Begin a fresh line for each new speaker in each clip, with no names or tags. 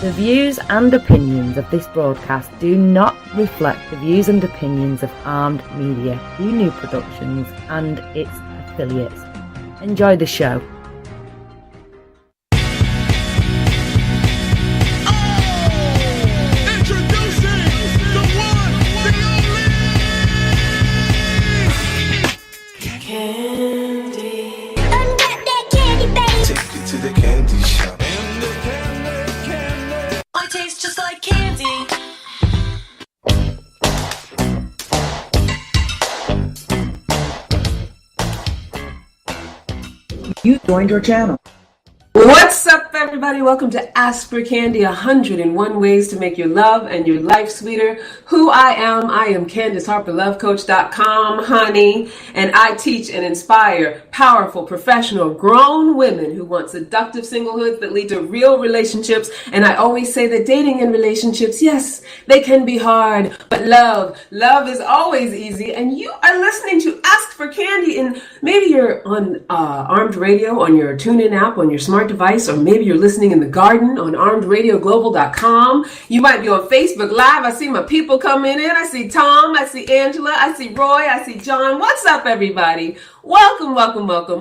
The views and opinions of this broadcast do not reflect the views and opinions of Armed Media, New Productions and its affiliates. Enjoy the show.
You joined our channel. What's up, everybody? Welcome to Ask for Candy, 101 ways to make your love and your life sweeter. Who I am Candace Harper, lovecoach.com, honey, and I teach and inspire powerful, professional, grown women who want seductive singlehoods that lead to real relationships. And I always say that dating and relationships, yes, they can be hard, but love is always easy. And you are listening to Ask for Candy, and maybe you're on Armed Radio, on your TuneIn app, on your smart device, or maybe you're listening in the garden on armedradioglobal.com. You might be on Facebook Live. I see my people coming in. I see Tom, I see Angela, I see Roy, I see John. What's up, everybody? Welcome.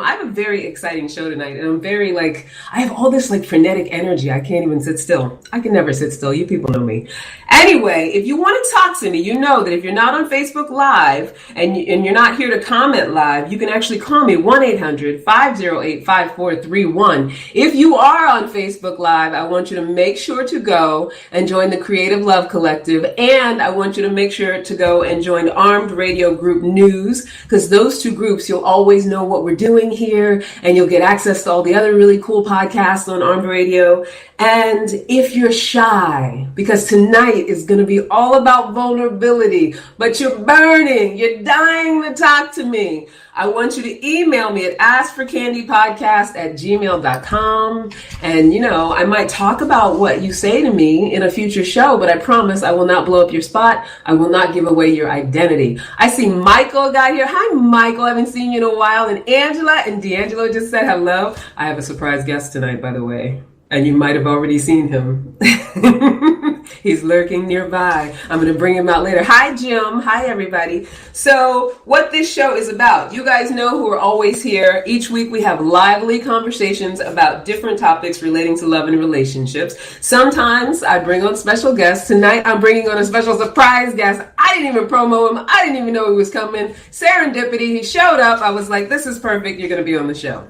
I have a very exciting show tonight, and I have all this frenetic energy. I can't even sit still. I can never sit still. You people know me. Anyway, if you want to talk to me, you know that if you're not on Facebook Live and you're not here to comment live, you can actually call me 1-800-508-5431. If you are on Facebook Live, I want you to make sure to go and join the Creative Love Collective, and I want you to make sure to go and join Armed Radio Group News, because those two groups, you'll always know what we're doing here, and you'll get access to all the other really cool podcasts on Armed Radio. And if you're shy, because tonight is going to be all about vulnerability, but you're burning, you're dying to talk to me, I want you to email me at askforcandypodcast@gmail.com. And, I might talk about what you say to me in a future show, but I promise I will not blow up your spot. I will not give away your identity. I see Michael got here. Hi, Michael. I haven't seen you in a while. And Angela and D'Angelo just said hello. I have a surprise guest tonight, by the way. And you might have already seen him. He's lurking nearby. I'm going to bring him out later. Hi, Jim. Hi, everybody. So what this show is about, you guys know who are always here. Each week we have lively conversations about different topics relating to love and relationships. Sometimes I bring on special guests. Tonight I'm bringing on a special surprise guest. I didn't even promo him. I didn't even know he was coming. Serendipity. He showed up. I was like, this is perfect. You're going to be on the show.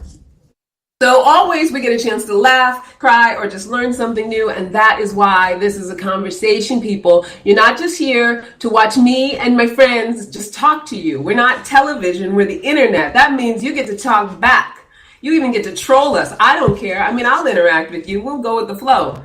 So always we get a chance to laugh, cry, or just learn something new, and that is why this is a conversation, people. You're not just here to watch me and my friends just talk to you. We're not television, we're the internet. That means you get to talk back. You even get to troll us. I don't care. I'll interact with you. We'll go with the flow.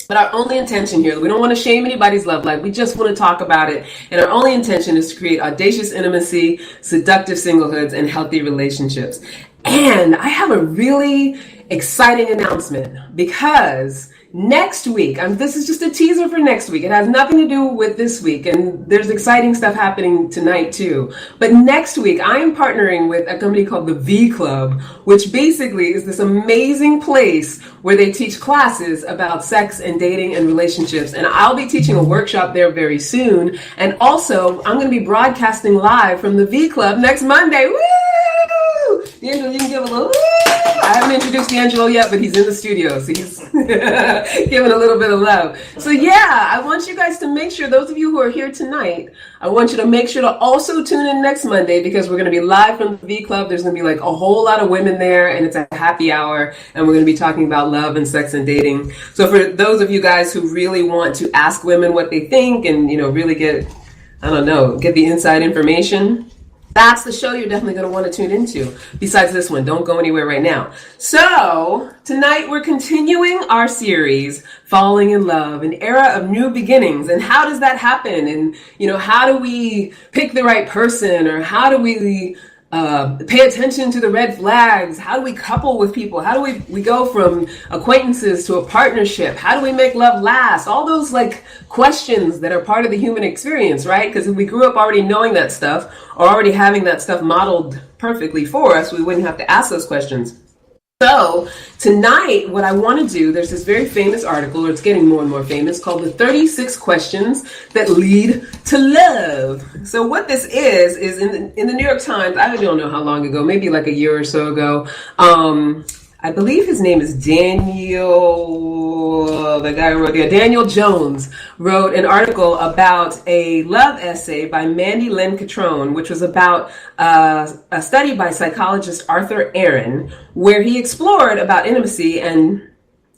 But our only intention here, we don't want to shame anybody's love life. We just want to talk about it. And our only intention is to create audacious intimacy, seductive singlehoods, and healthy relationships. And I have a really exciting announcement, because next week, this is just a teaser for next week. It has nothing to do with this week, and there's exciting stuff happening tonight too. But next week, I am partnering with a company called the V Club, which basically is this amazing place where they teach classes about sex and dating and relationships. And I'll be teaching a workshop there very soon. And also, I'm going to be broadcasting live from the V Club next Monday. Woo! D'Angelo, you can give a little woo! I haven't introduced D'Angelo yet, but he's in the studio, so he's giving a little bit of love. So yeah, I want you guys to make sure, those of you who are here tonight, I want you to make sure to also tune in next Monday, because we're going to be live from the V Club. There's going to be a whole lot of women there, and it's a happy hour, and we're going to be talking about love and sex and dating. So for those of you guys who really want to ask women what they think and, really get the inside information, that's the show you're definitely going to want to tune into. Besides this one, don't go anywhere right now. So tonight we're continuing our series, Falling in Love, an era of new beginnings. And how does that happen? And, how do we pick the right person? Or how do we pay attention to the red flags? How do we couple with people? How do we go from acquaintances to a partnership? How do we make love last? All those questions that are part of the human experience, right? Because if we grew up already knowing that stuff, or already having that stuff modeled perfectly for us, we wouldn't have to ask those questions. So tonight, what I want to do, there's this very famous article, or it's getting more and more famous, called the 36 Questions That Lead to Love. So what this is in the New York Times, I don't know how long ago, maybe like a year or so ago, I believe his name is Daniel, the guy who wrote, Daniel Jones wrote an article about a love essay by Mandy Lynn Catrone, which was about a study by psychologist Arthur Aaron, where he explored about intimacy and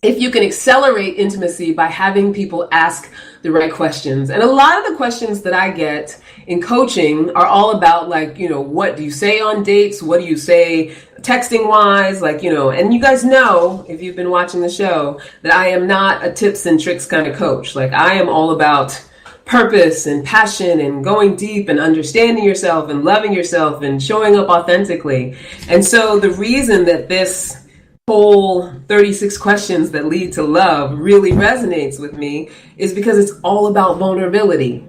if you can accelerate intimacy by having people ask the right questions. And a lot of the questions that I get in coaching are all about, like, what do you say on dates? What do you say texting wise? And you guys know, if you've been watching the show, that I am not a tips and tricks kind of coach. Like, I am all about purpose and passion and going deep and understanding yourself and loving yourself and showing up authentically. And so the reason that this whole 36 questions that lead to love really resonates with me is because it's all about vulnerability.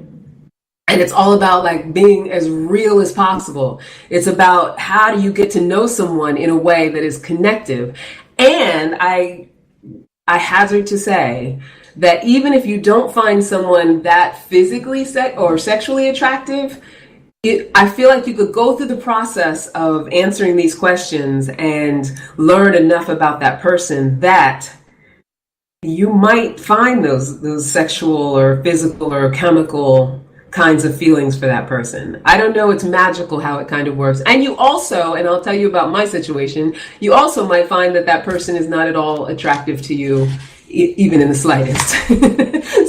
And it's all about being as real as possible. It's about how do you get to know someone in a way that is connective. And I hazard to say that even if you don't find someone that physically or sexually attractive, I feel like you could go through the process of answering these questions and learn enough about that person that you might find those sexual or physical or chemical kinds of feelings for that person. I don't know. It's magical how it kind of works. And you also, and I'll tell you about my situation, you also might find that person is not at all attractive to you, even in the slightest.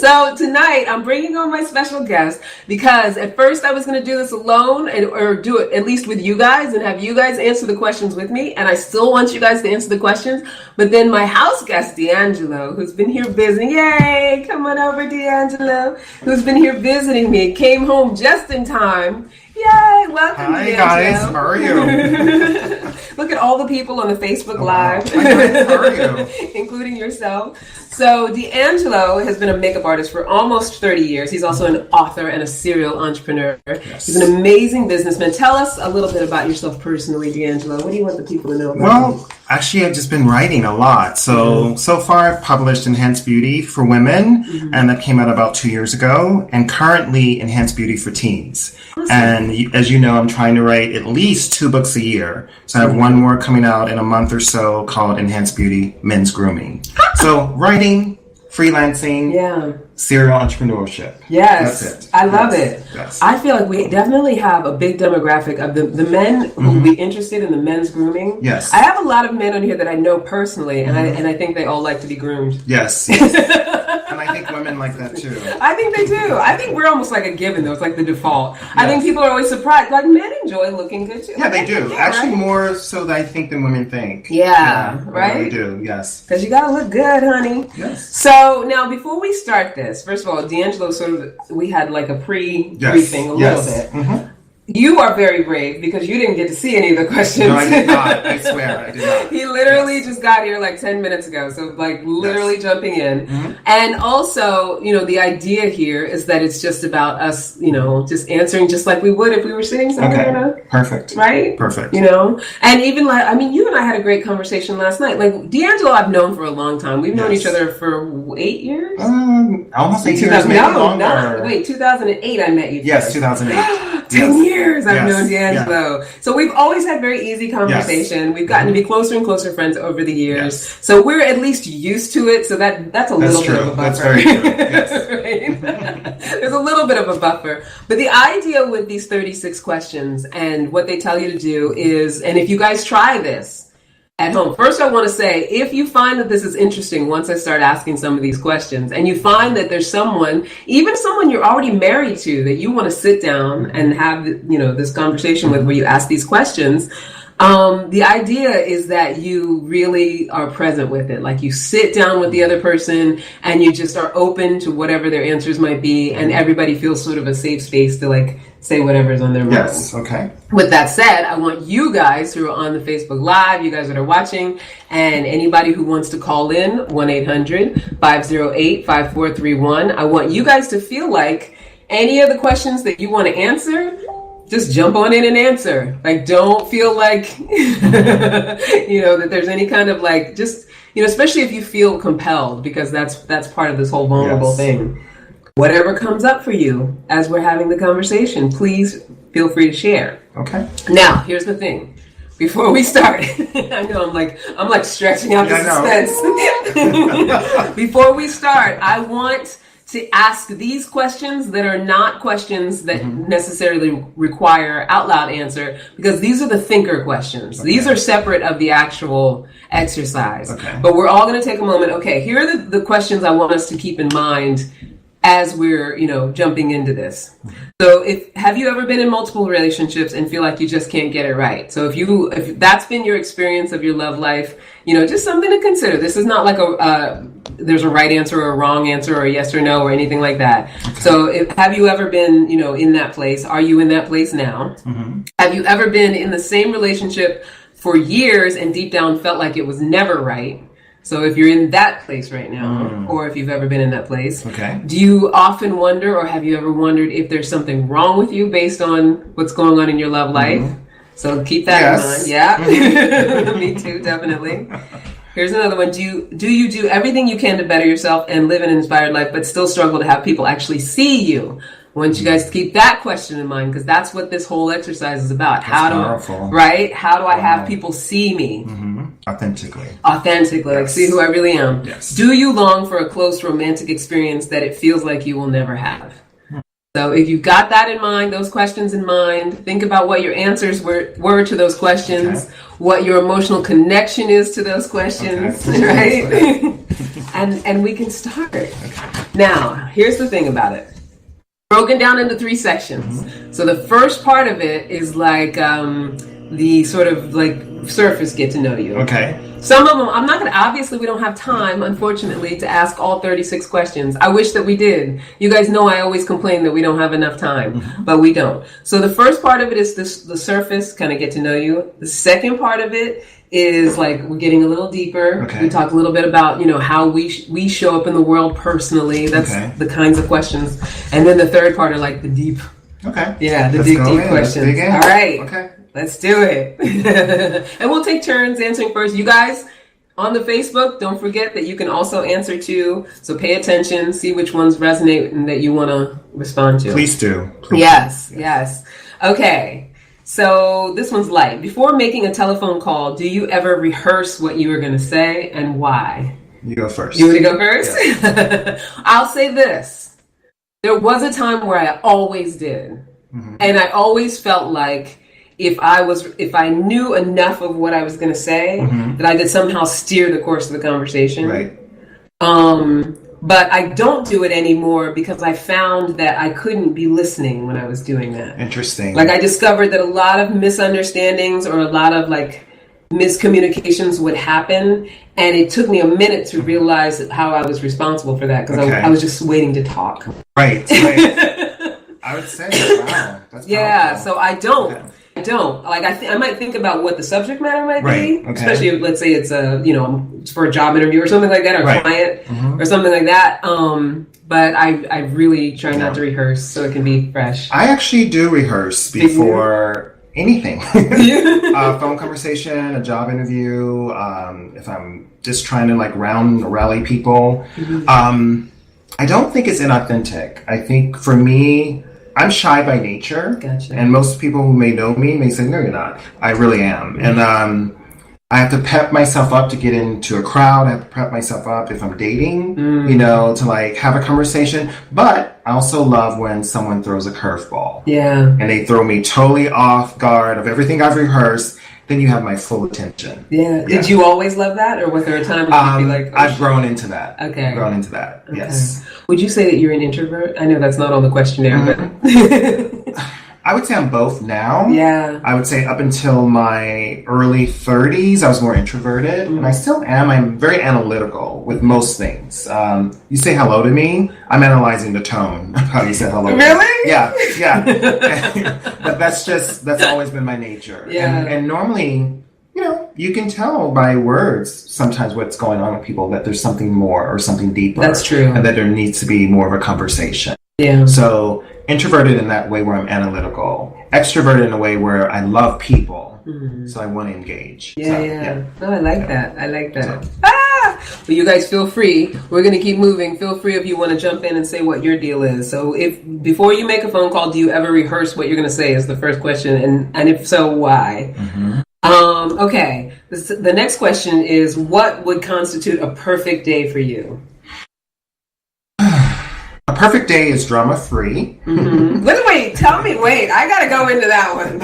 So tonight I'm bringing on my special guest because at first I was going to do this alone or do it at least with you guys and have you guys answer the questions with me. And I still want you guys to answer the questions. But then my house guest, D'Angelo, who's been here visiting, yay, come on over, D'Angelo, who's been here visiting me, came home just in time. Yay, welcome.
Hi guys, how are you?
Look at all the people on the Facebook Live.
Hi guys, how are you?
Including yourself. So D'Angelo has been a makeup artist for almost 30 years. He's also an author and a serial entrepreneur. Yes. He's an amazing businessman. Tell us a little bit about yourself personally, D'Angelo. What do you want the people to know about you?
Well, actually, I've just been writing a lot. So far I've published Enhanced Beauty for Women, and that came out about 2 years ago, and currently Enhanced Beauty for Teens. Awesome. And as you know, I'm trying to write at least 2 books a year. So I have one more coming out in a month or so called Enhanced Beauty Men's Grooming. So writing, freelancing, serial entrepreneurship.
Yes.
That's it.
I love it.
Yes.
I feel like we definitely have a big demographic of the men who will be interested in the men's grooming.
Yes.
I have a lot of men on here that I know personally, and I think they all like to be groomed.
Yes. And I think women like that too.
I think they do. I think we're almost like a given, though. It's like the default. Yes. I think people are always surprised. Like, men enjoy looking good too.
Yeah, they do. Actually, right? More so than I think than women think.
Yeah, right?
They do, yes.
Because you gotta look good, honey.
Yes.
So, now, before we start this, first of all, D'Angelo we had like a pre-briefing a little bit. Mm-hmm. You are very brave because you didn't get to see any of the questions.
No, I did not. I swear, I did not.
He literally just got here like 10 minutes ago. So literally jumping in. Mm-hmm. And also, the idea here is that it's just about us, just answering just like we would if we were sitting somewhere.
Perfect.
Right?
Perfect.
And even you and I had a great conversation last night. Like, D'Angelo I've known for a long time. We've known each other for 8 years?
Almost 8 years, maybe longer.
No, wait, 2008 I met you.
Yes, 2008.
10 years I've known D'Angelo. Yeah. So we've always had very easy conversation. Yes. We've gotten to be closer and closer friends over the years. Yes. So we're at least used to it. So that's a little bit of a buffer.
That's very true. Yes.
Right? There's a little bit of a buffer. But the idea with these 36 questions and what they tell you to do is, and if you guys try this at home, first I want to say, if you find that this is interesting once I start asking some of these questions, and you find that there's someone, even someone you're already married to, that you want to sit down and have, this conversation with, where you ask these questions, the idea is that you really are present with it. Like, you sit down with the other person and you just are open to whatever their answers might be, and everybody feels sort of a safe space to say whatever's on their mind.
Yes, okay.
With that said, I want you guys who are on the Facebook Live, you guys that are watching, and anybody who wants to call in, 1-800-508-5431, I want you guys to feel like any of the questions that you want to answer, just jump on in and answer. Like, don't feel like, that there's any kind of like, just, especially if you feel compelled, because that's part of this whole vulnerable thing. Whatever comes up for you as we're having the conversation, please feel free to share.
Okay.
Now, here's the thing. Before we start, I know I'm like stretching out the suspense. Before we start, I want to ask these questions that are not questions that necessarily require out loud answer, because these are the thinker questions. Okay. These are separate of the actual exercise. Okay. But we're all going to take a moment. Okay, here are the questions I want us to keep in mind as we're, jumping into this. So have you ever been in multiple relationships and feel like you just can't get it right? So if that's been your experience of your love life, just something to consider. This is not like there's a right answer or a wrong answer or a yes or no or anything like that. Okay. So have you ever been, in that place? Are you in that place now? Mm-hmm. Have you ever been in the same relationship for years and deep down felt like it was never right? So if you're in that place right now, or if you've ever been in that place, do you often wonder, or have you ever wondered if there's something wrong with you based on what's going on in your love life? So keep that in mind. Yeah, me too, definitely. Here's another one. Do you do everything you can to better yourself and live an inspired life, but still struggle to have people actually see you? I want you guys to keep that question in mind, because that's what this whole exercise is about. How do I have people see me?
Authentically,
like see who I really am. Yes. Do you long for a close romantic experience that it feels like you will never have? So if you've got that in mind, those questions in mind, think about what your answers were to those questions, what your emotional connection is to those questions, right? and we can start. Now, here's the thing about it. Broken down into 3 sections. So the first part of it is like the sort of like surface get to know you. Okay. Some of them, I'm not going to, obviously we don't have time, unfortunately, to ask all 36 questions. I wish that we did. You guys know I always complain that we don't have enough time, but we don't. So the first part of it is the surface, kind of get to know you. The second part of it is like we're getting a little deeper. Okay. We talk a little bit about, how we show up in the world personally. That's the kinds of questions. And then the third part are like the deep. Okay. Yeah, the deep questions. All right. Okay. Let's do it. And we'll take turns answering first. You guys on the Facebook, don't forget that you can also answer too. So pay attention, see which ones resonate and that you want to respond to.
Please do.
Yes. Okay. So this one's light. Before making a telephone call, do you ever rehearse what you were going to say and why?
You go first.
You want to go first? Yeah. I'll say this. There was a time where I always did. And I always felt like if I knew enough of what I was going to say, that I could somehow steer the course of the conversation. Right. But I don't do it anymore because I found that I couldn't be listening when I was doing that.
Interesting.
Like I discovered that a lot of misunderstandings or a lot of like miscommunications would happen, and it took me a minute to realize how I was responsible for that because I was just waiting to talk.
Right. I would say, wow, that's powerful.
So I don't. Like I might think about what the subject matter might be, especially if, let's say it's for a job interview or something like that, or a client or something like that. But I really try not to rehearse so it can be fresh.
I actually do rehearse before anything. A phone conversation, a job interview, if I'm just trying to like rally people. I don't think it's inauthentic. I think for me, I'm shy by nature. Gotcha. And most people who may know me may say, no, you're not. I really am. And I have to pep myself up to get into a crowd. I have to prep myself up if I'm dating, to like have a conversation. But I also love when someone throws a curveball. Yeah. And they throw me totally off guard of everything I've rehearsed. Then you have my full attention.
Yeah. Did you always love that? Or was there a time when you'd be like...
I've grown into that.
Okay.
Yes.
Would you say that you're an introvert? I know that's not on the questionnaire, but...
I would say I'm both now.
Yeah.
I would say up until my early 30s, I was more introverted. And I still am. I'm very analytical with most things. You say hello to me, I'm analyzing the tone of how you said hello.
Really?
Yeah. But that's always been my nature. Yeah. And normally, you can tell by words sometimes what's going on with people, that there's something more or something deeper.
That's true.
And that there needs to be more of a conversation.
Yeah.
So introverted in that way where I'm analytical. extroverted in a way where I love people, so I want to engage.
Yeah. No, I like that. I like that. Well, you guys feel free. We're going to keep moving. Feel free if you want to jump in and say what your deal is. So if before you make a phone call, do you ever rehearse what you're going to say is the first question. And if so, why? Okay. The next question is, what would constitute a perfect day for you?
A perfect day is drama-free.
Wait, tell me. Wait, I got to go into that one.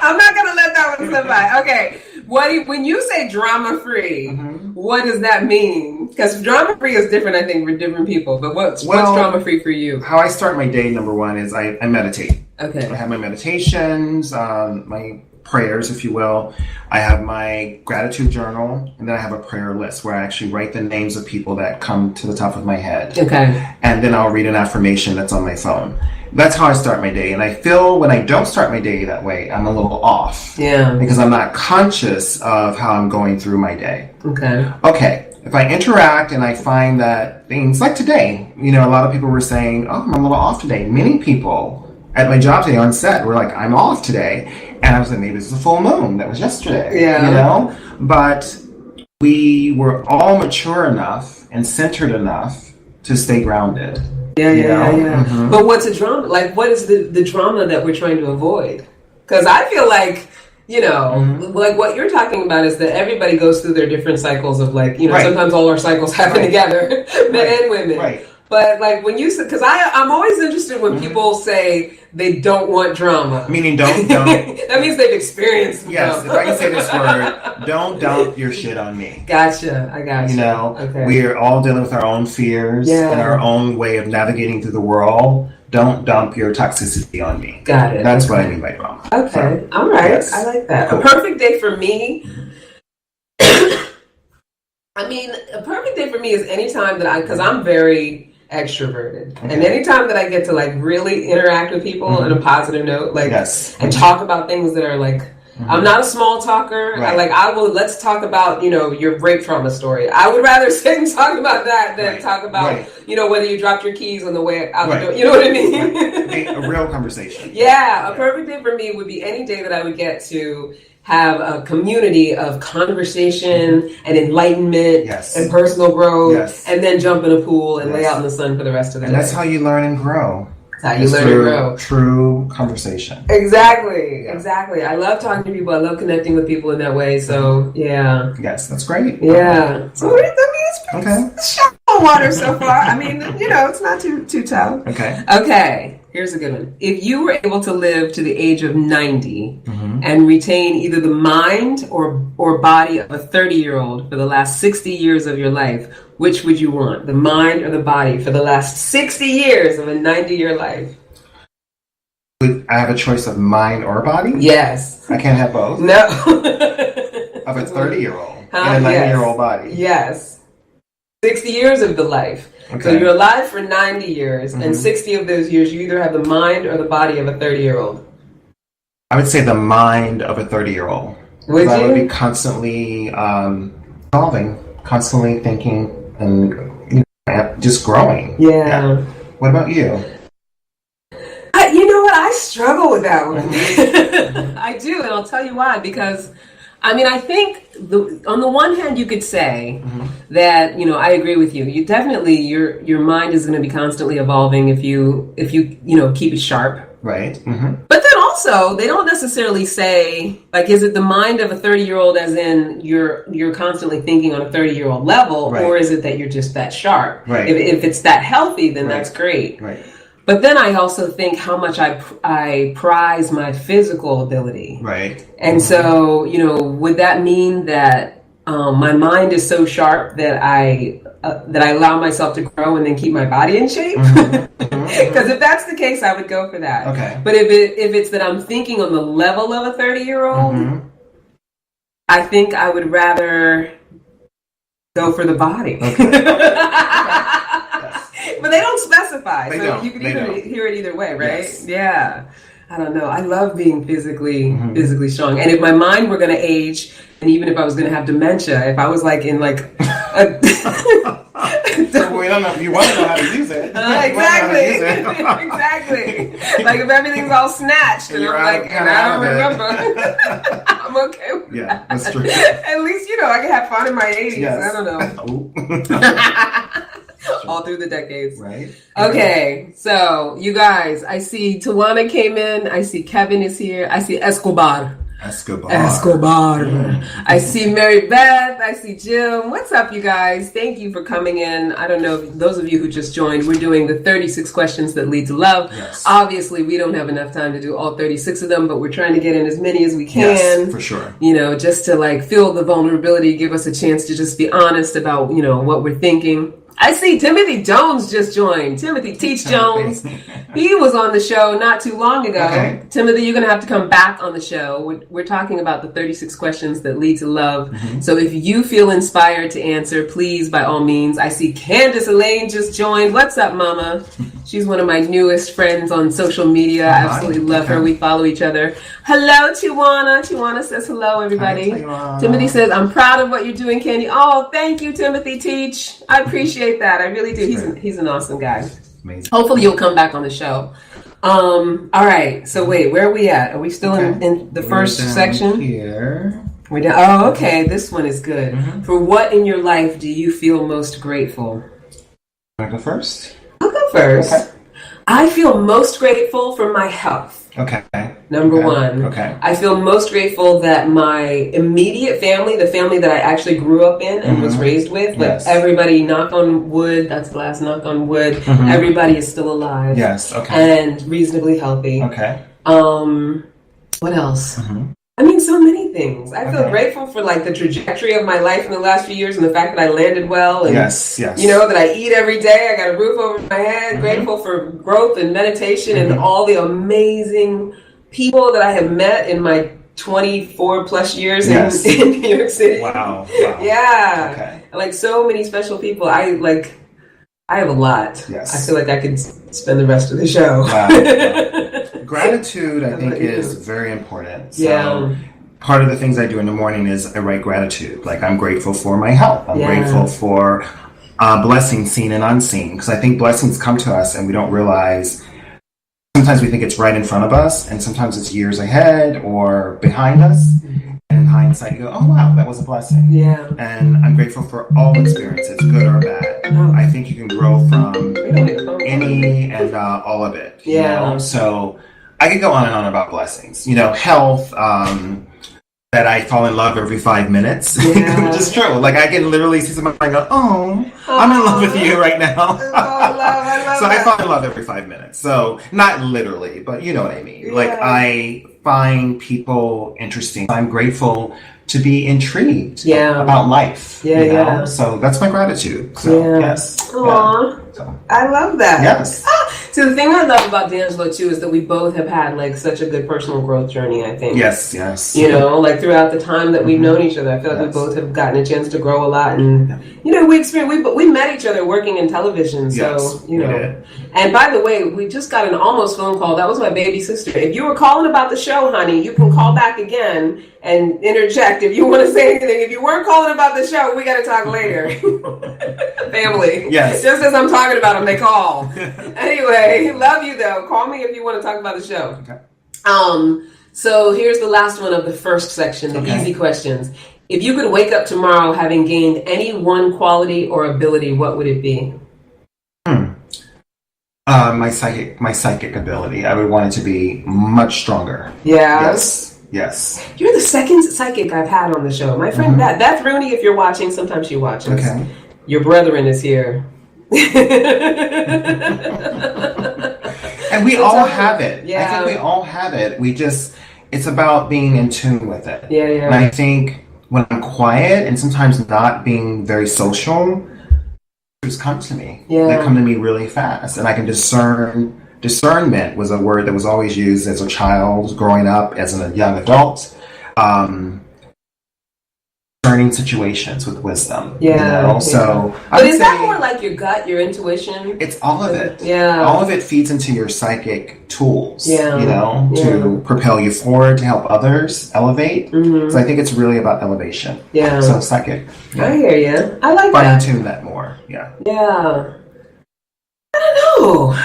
I'm not going to let that one slip by. Okay. When you say drama-free, what does that mean? Because drama-free is different, I think, for different people. But what's drama-free for you?
How I start my day, number one, is I meditate.
Okay.
I have my meditations, my prayers, if you will. I have my gratitude journal, and then I have a prayer list where I actually write the names of people that come to the top of my head.
Okay.
And then I'll read an affirmation that's on my phone. That's how I start my day. And I feel when I don't start my day that way, I'm a little off.
Yeah.
Because I'm not conscious of how I'm going through my day.
Okay.
If I interact and I find that things like today, a lot of people were saying, oh, I'm a little off today. Many people at my job today on set were like, I'm off today. And I was like, maybe it's a full moon. That was yesterday.
Yeah.
But we were all mature enough and centered enough to stay grounded.
Yeah. But what's a drama? Like, what is the drama that we're trying to avoid? Because I feel like, like what you're talking about is that everybody goes through their different cycles of sometimes all our cycles happen together, men and women.
Right.
But like when you said, because I'm always interested when people say they don't want drama.
Meaning don't.
That means they've experienced
Yes, if I can say this word, don't dump your shit on me.
Gotcha, I gotcha. Okay.
We're all dealing with our own fears and our own way of navigating through the world. Don't dump your toxicity on me.
Got it.
That's what I mean by drama.
Okay, all right. Yes. I like that. Cool. A perfect day for me. A perfect day for me is any time that because I'm very extroverted, and anytime that I get to like really interact with people on a positive note, and talk about things that are like, I'm not a small talker.
Right.
Let's talk about, your rape trauma story. I would rather sit and talk about that than talk about, whether you dropped your keys on the way out the door. You know what I mean?
A real conversation.
Yeah. A perfect day for me would be any day that I would get to have a community of conversation and enlightenment and personal growth, and then jump in a pool and lay out in the sun for the rest of the day.
And that's how you learn and grow.
That's how you learn and grow.
True conversation.
Exactly. I love talking to people. I love connecting with people in that way. So, yeah.
Yes, that's great.
Yeah. So, it's pretty shallow water so far. It's not too tough. Okay. Here's a good one. If you were able to live to the age of 90 and retain either the mind or body of a 30-year-old for the last 60 years of your life, which would you want? The mind or the body for the last 60 years of a 90-year life?
I have a choice of mind or body?
Yes.
I can't have both?
No.
Of a 30-year-old and a 90-year-old body?
Yes. 60 years of the life. Okay. So you're alive for 90 years, and 60 of those years you either have the mind or the body of a 30-year-old.
I would say the mind of a 30-year-old.
Would you?
I would be constantly evolving, constantly thinking, and just growing.
Yeah.
What about you?
You know what? I struggle with that one. I do, and I'll tell you why. Because I think on the one hand, you could say that, I agree with you. You definitely, your mind is going to be constantly evolving if you keep it sharp.
Right.
But then also, they don't necessarily say, like, is it the mind of a 30-year-old as in you're constantly thinking on a 30-year-old level, or is it that you're just that sharp?
Right.
If it's that healthy, then that's great.
Right.
But then I also think how much I prize my physical ability.
Right.
And so, would that mean that my mind is so sharp that I allow myself to grow and then keep my body in shape? Because if that's the case, I would go for that.
Okay.
But if it's that I'm thinking on the level of a 30-year-old, I think I would rather go for the body. Okay. But they don't specify, you can hear it either way, right? Yes. Yeah. I don't know. I love being physically strong. And if my mind were going to age, and even if I was going to have dementia, if I was like in like a
we don't know if you want to know how to use it.
Exactly. Exactly. Like if everything's all snatched and I'm like, and I don't remember, I'm okay with that.
That's true.
At least, I can have fun in my 80s.
Yes.
I don't know. All through the decades.
Right.
Okay. So you guys, I see Tawana came in. I see Kevin is here. I see Escobar. I see Mary Beth. I see Jim. What's up, you guys? Thank you for coming in. I don't know, those of you who just joined, we're doing the 36 questions that lead to love.
Yes.
Obviously, we don't have enough time to do all 36 of them, but we're trying to get in as many as we can.
Yes, for sure.
Just to like feel the vulnerability, give us a chance to just be honest about, what we're thinking. I see Timothy Jones just joined. Timothy Teach Jones. He was on the show not too long ago.
Okay.
Timothy, you're going to have to come back on the show. We're talking about the 36 questions that lead to love. Mm-hmm. So if you feel inspired to answer, please, by all means. I see Candace Elaine just joined. What's up, Mama? She's one of my newest friends on social media. I absolutely love her. We follow each other. Hello, Tijuana. Tijuana says hello, everybody. Hi, Timothy says, I'm proud of what you're doing, Candy. Oh, thank you, Timothy Teach. I appreciate that. I really do. He's an awesome guy.
Amazing.
Hopefully you'll come back on the show. All right. So wait, where are we at? Are we still in the first section?
Here.
We're down. Oh, okay. This one is good. Mm-hmm. For what in your life do you feel most grateful?
Want to go first?
I'll go first. Okay. I feel most grateful for my health.
Okay.
Number one.
Okay.
I feel most grateful that my immediate family, the family that I actually grew up in and was raised with, like everybody, knock on wood, that's glass, knock on wood, everybody is still alive.
Yes, okay.
And reasonably healthy.
Okay.
What else? I mean, so many things. I feel grateful for like the trajectory of my life in the last few years and the fact that I landed well. And,
yes.
That I eat every day. I got a roof over my head. Grateful for growth and meditation and all the amazing people that I have met in my 24 plus years in New York City.
Wow.
Yeah.
Okay.
Like so many special people. I have a lot.
Yes.
I feel like I could spend the rest of the show.
Wow. Gratitude, I think, is very important. So part of the things I do in the morning is I write gratitude. Like, I'm grateful for my health. I'm grateful for blessings seen and unseen. Because I think blessings come to us and we don't realize. Sometimes we think it's right in front of us, and sometimes it's years ahead or behind us. And in hindsight, you go, oh, wow, that was a blessing.
Yeah.
And I'm grateful for all experiences, good or bad. I think you can grow from any and all of it.
Yeah.
So I could go on and on about blessings. Health, that I fall in love every 5 minutes, which is true. Like, I can literally see somebody and go, oh, I'm in love with you right now.
I love
so
that.
I fall in love every 5 minutes. So not literally, but you know what I mean. Yeah. Like, I find people interesting. I'm grateful to be intrigued about life. Yeah. So that's my gratitude. So, yes.
Aww. So. I love that.
Yes.
So the thing I love about D'Angelo too is that we both have had like such a good personal growth journey, I think.
Yes.
Like throughout the time that we've known each other, I feel like we both have gotten a chance to grow a lot, and we met each other working in television. So and by the way, we just got an almost phone call. That was my baby sister. If you were calling about the show, honey, you can call back again and interject if you want to say anything. If you weren't calling about the show, we got to talk later. Family.
Yes.
Just as I'm talking about them, they call. Anyway, love you though. Call me if you want to talk about the show.
Okay.
So here's the last one of the first section, the easy questions. If you could wake up tomorrow having gained any one quality or ability, what would it be?
My psychic ability. I would want it to be much stronger.
Yeah.
Yes.
You're the second psychic I've had on the show. My friend Beth Rooney, if you're watching, sometimes she watches.
Okay.
Your brethren is here.
And we all have it. Yeah. I think we all have it. It's about being in tune with it.
Yeah.
And I think when I'm quiet and sometimes not being very social, truths come to me. Yeah. They come to me really fast. And I can discern. Discernment was a word that was always used as a child, growing up, as a young adult. discerning situations with wisdom.
Yeah.
So,
but is that more like your gut, your intuition?
It's all of it.
Yeah.
All of it feeds into your psychic tools.
Yeah.
To propel you forward, to help others elevate. So I think it's really about elevation.
Yeah.
So psychic. Yeah.
I hear you. I like
Fine
that.
tune that more. Yeah.
Yeah. I don't know.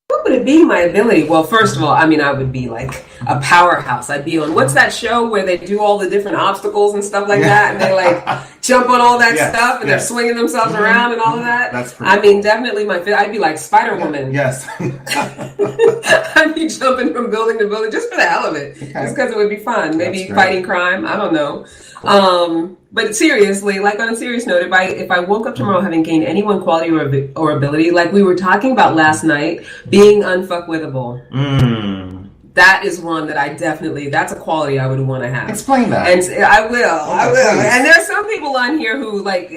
What would it be? My ability? Well, first of all, I mean, I would be like a powerhouse. I'd be on, what's that show where they do all the different obstacles and stuff like that, and they like jump on all that stuff, and they're swinging themselves around and all of that.
That's pretty.
I mean, definitely I'd be like Spider-Woman.
Yes.
I'd be jumping from building to building just for the hell of it, just because it would be fun. Maybe fighting crime. I don't know. But seriously, like on a serious note, if I woke up tomorrow having gained any one quality or ability, like we were talking about last night, being unfuckwithable. That is one that that's a quality I would want to have.
Explain that.
And I will.
Please.
And there are some people on here who like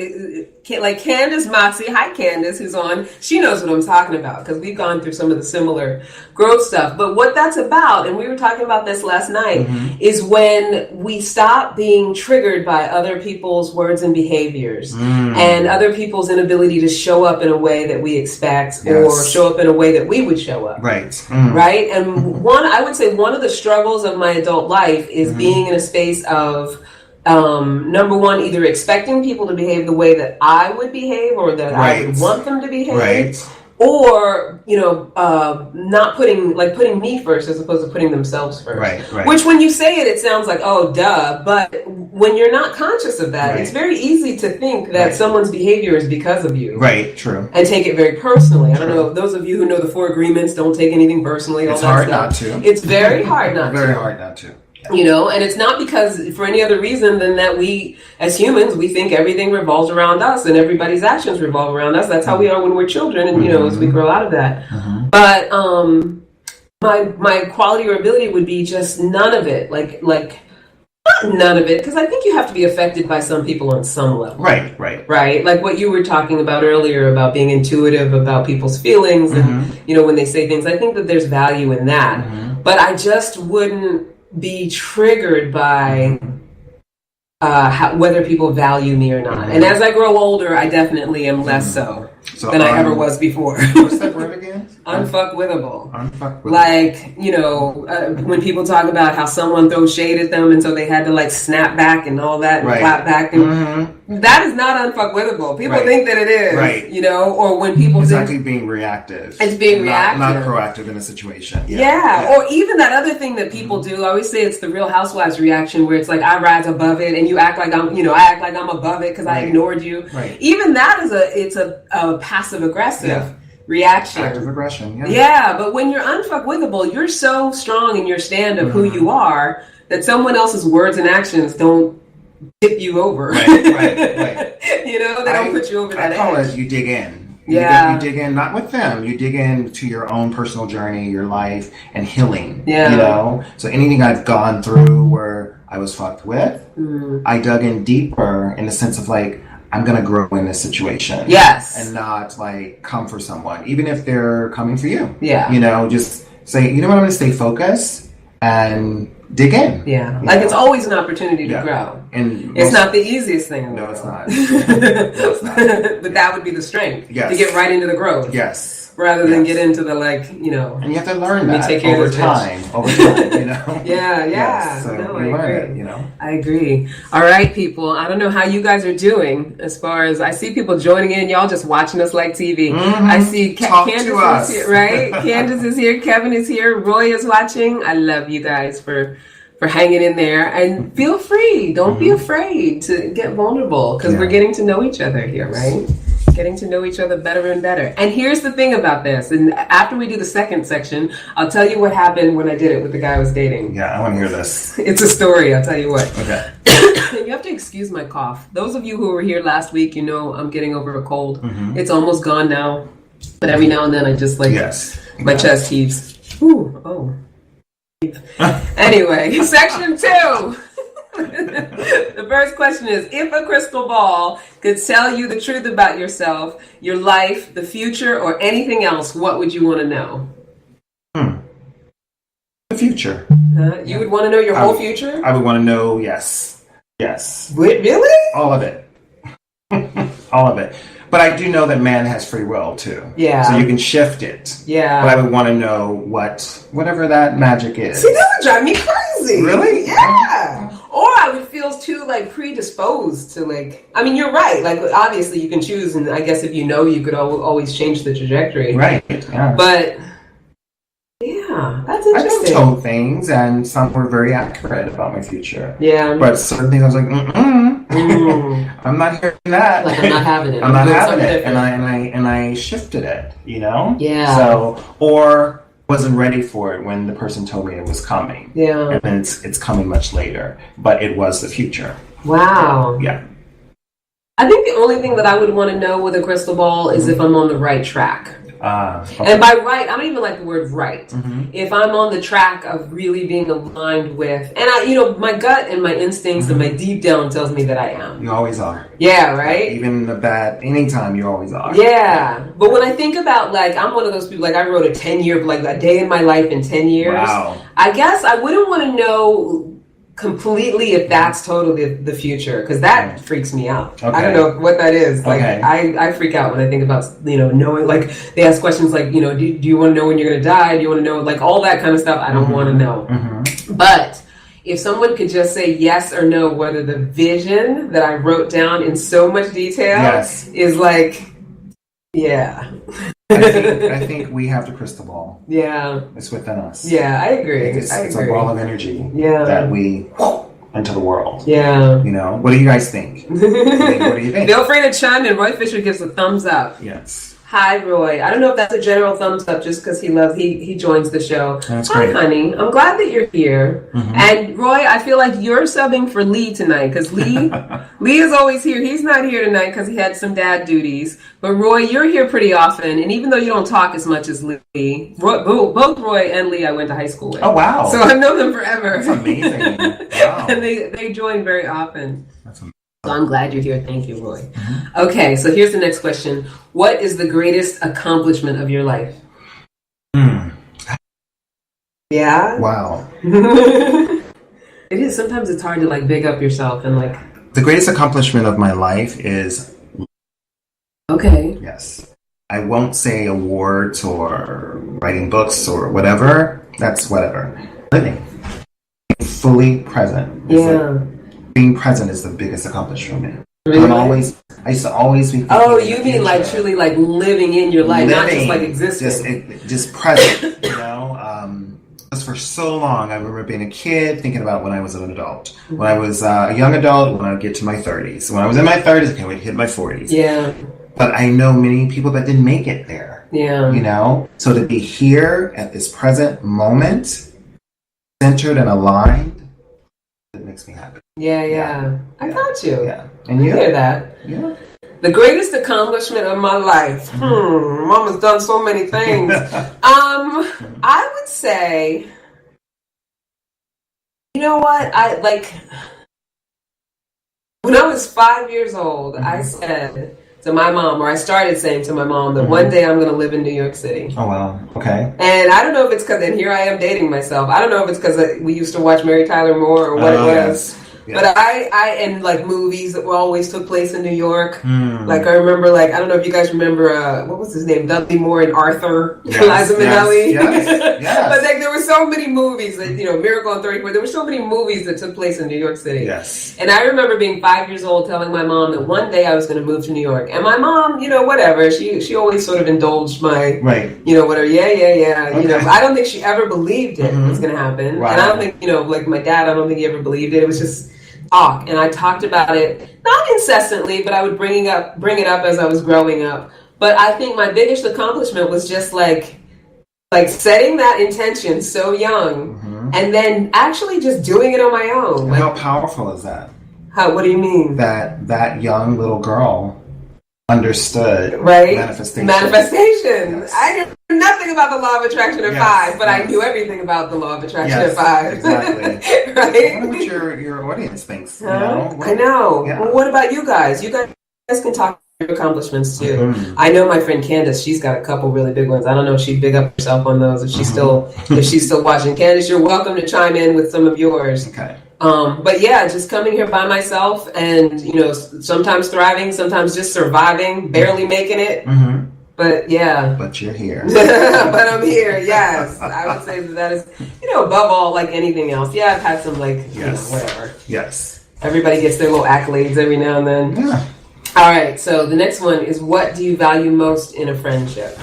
Candace Moxie. Hi, Candace, who's on. She knows what I'm talking about because we've gone through some of the similar growth stuff. But what that's about, and we were talking about this last night, is when we stop being triggered by other people's words and behaviors and other people's inability to show up in a way that we expect or show up in a way that we would show up.
Right.
Right. And I would say one of the struggles of my adult life is being in a space of number one, either expecting people to behave the way that I would behave or that I would want them to behave, or not putting me first as opposed to putting themselves first. Right. Which, when you say it, it sounds like, oh, duh. But when you're not conscious of that, it's very easy to think that someone's behavior is because of you. Right. True. And take it very personally. I don't know. Those of you who know the 4 agreements, don't take anything personally.
It's hard not to.
It's very hard not to.
Very hard not to.
And it's not because for any other reason than that we, as humans, we think everything revolves around us and everybody's actions revolve around us. That's how we are when we're children, and as we grow out of that. But my quality or ability would be just none of it, like not none of it, because I think you have to be affected by some people on some level. Right. Like what you were talking about earlier about being intuitive about people's feelings, and when they say things, I think that there's value in that. But I just wouldn't be triggered by whether people value me or not. And as I grow older, I definitely am less so than I ever was before.
What's that word again?
Unfuckwithable. Like, when people talk about how someone throws shade at them and so they had to like snap back and all that and clap back. And that is not unfuckwithable. People think that it is, or when people
it's actually being reactive.
It's being reactive.
Not proactive in a situation.
Or even that other thing that people do. I always say it's the Real Housewives reaction where it's like, I rise above it and you act like I act like I'm above it because I ignored you. Even that is a passive aggressive reaction.
Active aggression,
but when you're unfuckwithable, you're so strong in your stand of who you are that someone else's words and actions don't tip you over. They don't put you over that edge.
I call it you dig in. You dig in, not with them. You dig in to your own personal journey, your life, and healing. So anything I've gone through where I was fucked with, I dug in deeper in the sense of like, I'm going to grow in this situation. And not like come for someone, even if they're coming for you. Just say, you know what, I'm going to stay focused and dig in.
Like it's always an opportunity to grow. And it's not the easiest thing in the world.
It's not. It's not.
But that would be the strength. To get right into the growth. Rather than get into the and
you have to learn that over time. So
I agree. I agree. All right, people. I don't know how you guys are doing as far as I see people joining in. Y'all just watching us like TV. I see Candace is here, right? Candace is here. Kevin is here. Roy is watching. I love you guys for hanging in there, and feel free. Don't be afraid to get vulnerable because we're getting to know each other here, right? Getting to know each other better and better. And here's the thing about this, and after we do the second section, I'll tell you what happened when I did it with the guy I was dating.
I want to hear this.
It's a story, I'll tell you what.
Okay.
You have to excuse my cough. Those of you who were here last week, I'm getting over a cold. It's almost gone now, but every now and then I just my chest heaves. Ooh, Anyway, section 2. The first question is, if a crystal ball could tell you the truth about yourself, your life, the future, or anything else, what would you want to know?
The future.
You would want to know your whole future?
I would want to know, yes. Yes.
Really?
All of it. All of it. But I do know that man has free will too.
Yeah.
So you can shift it.
Yeah.
But I would want to know whatever that magic is.
See, that would drive me crazy.
Really?
Yeah. Or I would feel too like predisposed to like. I mean, you're right. Like obviously you can choose, and I guess if you know, you could always change the trajectory.
Right. Yeah.
But yeah, that's
I've
interesting.
been told things, and some were very accurate about my future.
Yeah.
But certain things I was like, I'm not hearing that.
Like I'm not having it.
I'm not having it, and I shifted it. You know.
Yeah.
So or wasn't ready for it when the person told me it was coming.
Yeah.
And then it's coming much later, but it was the future.
Wow.
Yeah.
I think the only thing that I would want to know with a crystal ball is if I'm on the right track.
Okay.
And by right, I don't even like the word right.
Mm-hmm.
If I'm on the track of really being aligned with, and my gut and my instincts and my deep down tells me that I am.
You always are.
Yeah, right?
Even the bad, anytime you always are.
Yeah. But when I think about, like, I'm one of those people, like, I wrote a 10-year, like, a day in my life in 10 years.
Wow.
I guess I wouldn't want to know completely if that's totally the future, because that freaks me out.
Okay.
I don't know what that is. Like,
Okay.
I freak out when I think about, knowing, like, they ask questions like, do you want to know when you're going to die? Do you want to know, like, all that kind of stuff? I don't want to know.
Mm-hmm.
But if someone could just say yes or no, whether the vision that I wrote down in so much detail is like, yeah.
I think we have the crystal ball.
Yeah.
It's within us.
Yeah, I agree.
It's a ball of energy that we into the world.
Yeah.
What do you guys think? What do you think?
Feel free to chime in. Roy Fisher gives a thumbs up.
Yes.
Hi, Roy. I don't know if that's a general thumbs up just because he joins the show.
That's
Hi,
great.
honey. I'm glad that you're here. Mm-hmm. And Roy, I feel like you're subbing for Lee tonight because Lee is always here. He's not here tonight because he had some dad duties. But Roy, you're here pretty often. And even though you don't talk as much as Lee, both Roy and Lee I went to high school with.
Oh, wow.
So I've known them forever.
That's amazing. Wow.
And they join very often.
That's amazing.
So I'm glad you're here. Thank you, Roy. Mm-hmm. Okay, so here's the next question. What is the greatest accomplishment of your life? Yeah?
Wow.
It is. Sometimes it's hard to like big up yourself and like...
The greatest accomplishment of my life is...
Okay.
Yes. I won't say awards or writing books or whatever. That's whatever. Living. Being fully present. Being present is the biggest accomplishment.
Really?
I used to always be thinking.
Oh, you mean like truly like living in your life, not just like existing.
Just present, Because for so long, I remember being a kid, thinking about when I was an adult. Mm-hmm. When I was a young adult, when I would get to my 30s. When I was in my 30s, okay, we'd hit my 40s.
Yeah. But
I know many people that didn't make it there.
Yeah.
So to be here at this present moment, centered and aligned, it makes me happy.
Yeah. I got you.
Yeah. And you?
I hear that.
Yeah.
The greatest accomplishment of my life. Mama's done so many things. I would say, you know what? When I was 5 years old, I said to my mom, or I started saying to my mom that one day I'm going to live in New York City.
Oh, wow. Okay.
And I don't know if it's because, and here I am dating myself. I don't know if it's because we used to watch Mary Tyler Moore or what it was.
Yes.
But and like movies that always took place in New York. Like I remember, like I don't know if you guys remember, what was his name? Dudley Moore and Arthur. Liza Minnelli.
Yes.
But like there were so many movies that Miracle on 34th. There were so many movies that took place in New York City.
Yes.
And I remember being 5 years old, telling my mom that one day I was going to move to New York. And my mom, whatever. She always sort of indulged my, whatever. Yeah. Okay. I don't think she ever believed it was going to happen. Wow. And I don't think like my dad. I don't think he ever believed it. It was just talk, and I talked about it not incessantly, but I would bring it up as I was growing up. But I think my biggest accomplishment was just like setting that intention so young, and then actually just doing it on my own.
Like, how powerful is that?
What do you mean?
That young little girl understood manifestation.
Yes. I knew nothing about the law of attraction at 5, but I knew everything about the law of attraction at 5.
Exactly.
Right?
I wonder what your audience thinks.
I know. Yeah. Well, what about you guys? You guys can talk about your accomplishments too. I know my friend Candace, she's got a couple really big ones. I don't know if she'd big up herself on those if she's still watching. Candace, you're welcome to chime in with some of yours.
Okay.
But yeah, just coming here by myself and, sometimes thriving, sometimes just surviving, barely making it.
Mm-hmm.
But yeah.
But you're here.
But I'm here, yes. I would say that is, above all, like anything else. Yeah, I've had some, whatever.
Yes.
Everybody gets their little accolades every now and then.
Yeah.
All right, so the next one is, what do you value most in a friendship?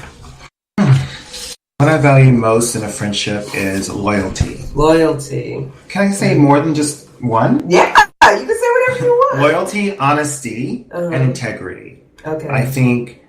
What I value most in a friendship is loyalty.
Loyalty.
Can I say more than just one?
Yeah, you can say whatever you want.
Loyalty, honesty, and integrity.
Okay.
I think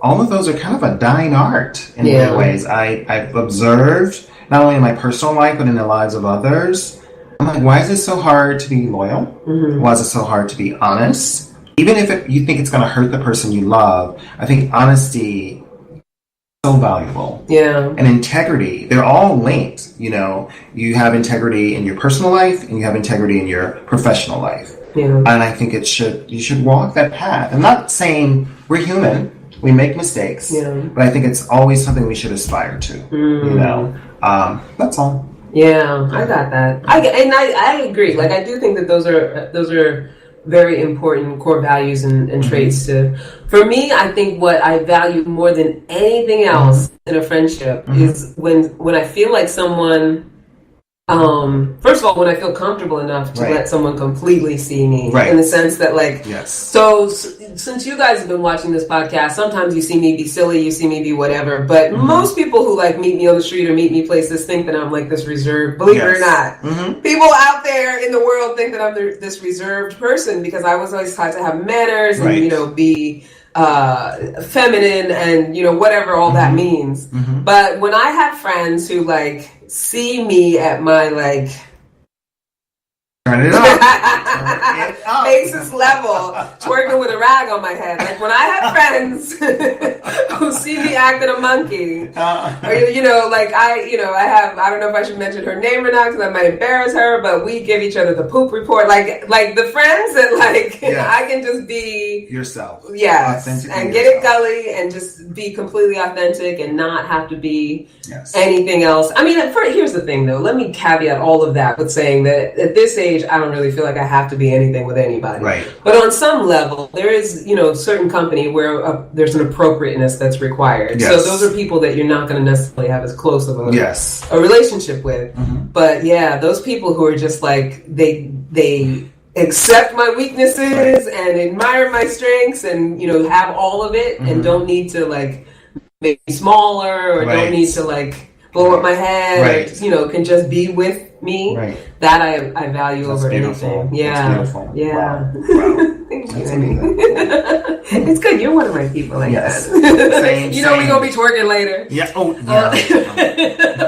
all of those are kind of a dying art in many ways. I've observed, not only in my personal life, but in the lives of others. I'm like, why is it so hard to be loyal? Mm-hmm. Why is it so hard to be honest? Even if you think it's going to hurt the person you love, I think honesty is so valuable. Yeah. And integrity, they're all linked. You have integrity in your personal life and you have integrity in your professional life. Yeah. And I think you should walk that path. I'm not saying we're human. We make mistakes. Yeah. But I think it's always something we should aspire to. That's all.
Yeah, I got that. I agree. Like, I do think that those are very important core values and traits for me. I think what I value more than anything else in a friendship is when I feel like someone, first of all, when I feel comfortable enough to let someone completely see me, in the sense that, so since you guys have been watching this podcast, sometimes you see me be silly, you see me be whatever, but most people who meet me on the street or meet me places think that I'm this reserved, believe it or not. People out there in the world think that I'm this reserved person because I was always taught to have manners and, be feminine and, whatever all that means. But when I have friends who see me at my
turn it up.
Basis level, twerking with a rag on my head. When I have friends who see me acting a monkey, or I don't know if I should mention her name or not because I might embarrass her, but we give each other the poop report, like the friends that I can just be
yourself,
and get it gully and just be completely authentic and not have to be anything else. I mean, here's the thing though. Let me caveat all of that with saying that at this age, I don't really feel like I have to be anything with anybody. Right. But on some level, there is, certain company where there's an appropriateness that's required. Yes. So those are people that you're not going to necessarily have as close of a relationship with. But yeah, those people who are just they accept my weaknesses and admire my strengths and, have all of it and don't need to make me smaller or don't need to blow up my head, or, can just be with me. Right. That I value over anything. Yeah.
That's beautiful.
Yeah.
Wow.
Thank you. It's good. You're one of my people like that.
Same,
we're going to be twerking later.
Yeah. Oh, yeah.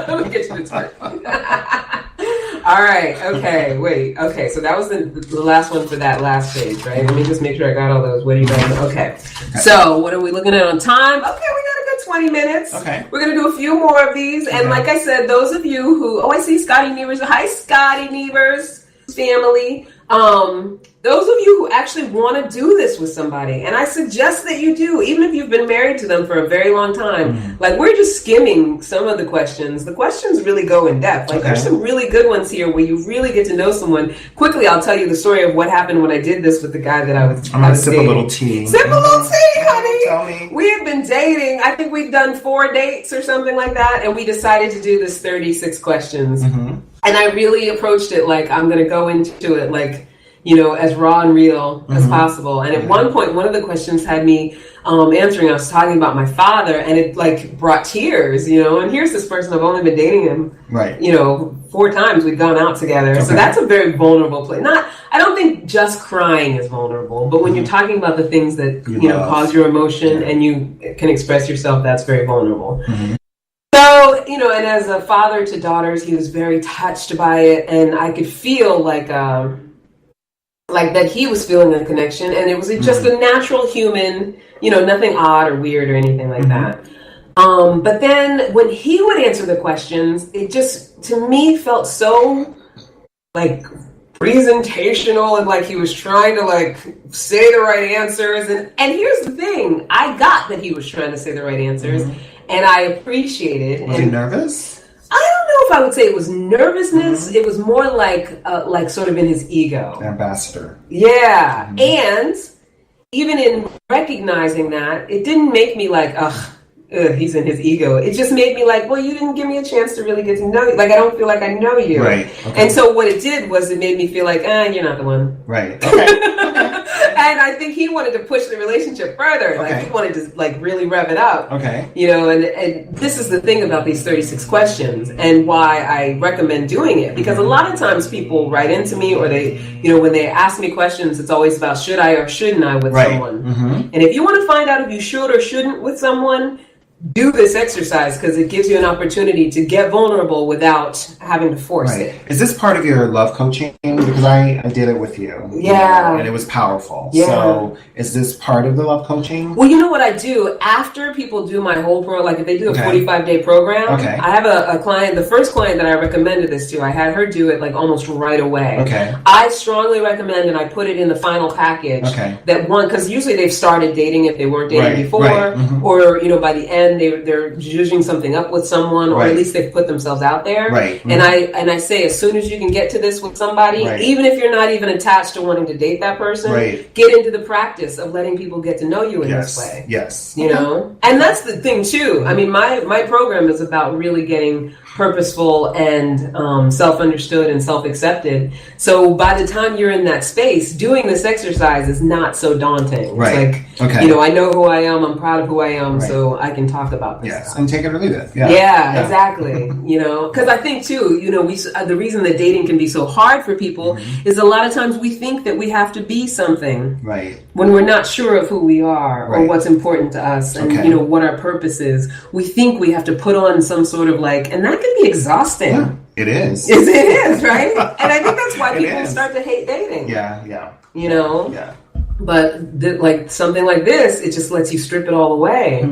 Let me get you to twerk. All right. Okay. Wait. Okay. So that was the last one for that last page, right? Let me just make sure I got all those. What do you guys? Okay. So what are we looking at on time? Okay. We got a good 20 minutes. Okay. We're going to do a few more of these. And like I said, those of you who, I see Scotty Nevers. Hi, Scotty Nevers family. Those of you who actually want to do this with somebody, and I suggest that you do, even if you've been married to them for a very long time. We're just skimming some of the questions. The questions really go in depth. There's some really good ones here where you really get to know someone. Quickly, I'll tell you the story of what happened when I did this with the guy that I was
sip
dating.
a little tea.
Sip a little tea, honey.
Tell me.
We had been dating. I think we'd done 4 dates or something like that, and we decided to do this 36 questions. And I really approached it I'm going to go into it as raw and real as possible. And at one point, one of the questions had me answering. I was talking about my father, and it brought tears, and here's this person, I've only been dating him, 4 times we've gone out together. So that's a very vulnerable place. I don't think just crying is vulnerable, but when you're talking about the things that, cause your emotion and you can express yourself, that's very vulnerable. So, and as a father to daughters, he was very touched by it, and I could feel that he was feeling a connection, and it was just a natural human, nothing odd or weird or anything like that. But then when he would answer the questions, it just, to me, felt so presentational and he was trying to say the right answers. And here's the thing, I got that he was trying to say the right answers, and I appreciated.
Was he nervous?
I don't know. know if I would say it was nervousness. It was more like sort of in his ego.
Ambassador.
Yeah. And even in recognizing that, it didn't make me like, ugh, he's in his ego. It just made me like, well, you didn't give me a chance to really get to know you. Like, I don't feel like I know you.
Right. Okay.
And so what it did was it made me feel like, you're not the one.
Right. Okay.
And I think he wanted to push the relationship further.
Okay.
Like, he wanted to like really rev it up.
Okay.
You know, and this is the thing about these 36 questions and why I recommend doing it. Because a lot of times people write into me or they, you know, when they ask me questions, it's always about should I or shouldn't I with someone. And if you want to find out if you should or shouldn't with someone, do this exercise because it gives you an opportunity to get vulnerable without having to force it.
Is this part of your love coaching? Because I did it with you.
Yeah.
And it was powerful.
Yeah.
So is this part of the love coaching?
Well, you know what I do after people do my whole program, like if they do a 45-day program, I have a client, the first client that I recommended this to, I had her do it like almost right away.
Okay.
I strongly recommend, and I put it in the final package, that one, because usually they've started dating if they weren't dating before, or, you know, by the end, they're judging something up with someone, or at least they've put themselves out there. And I say, as soon as you can get to this with somebody, even if you're not even attached to wanting to date that person, get into the practice of letting people get to know you in this way. You know, and that's the thing too. I mean, my program is about really getting purposeful and self-understood and self-accepted. So by the time you're in that space, doing this exercise is not so daunting. It's like, you know, I know who I am. I'm proud of who I am, so I can talk about this stuff.
And take it or leave it.
Yeah, exactly. You know, because I think too, you know, the reason that dating can be so hard for people is a lot of times we think that we have to be something when we're not sure of who we are or what's important to us and you know what our purpose is. We think we have to put on some sort of like, and that can be exhausting.
Yeah, it is.
It is, right? And I think that's why people start to hate dating. You know? But like something like this, it just lets you strip it all away.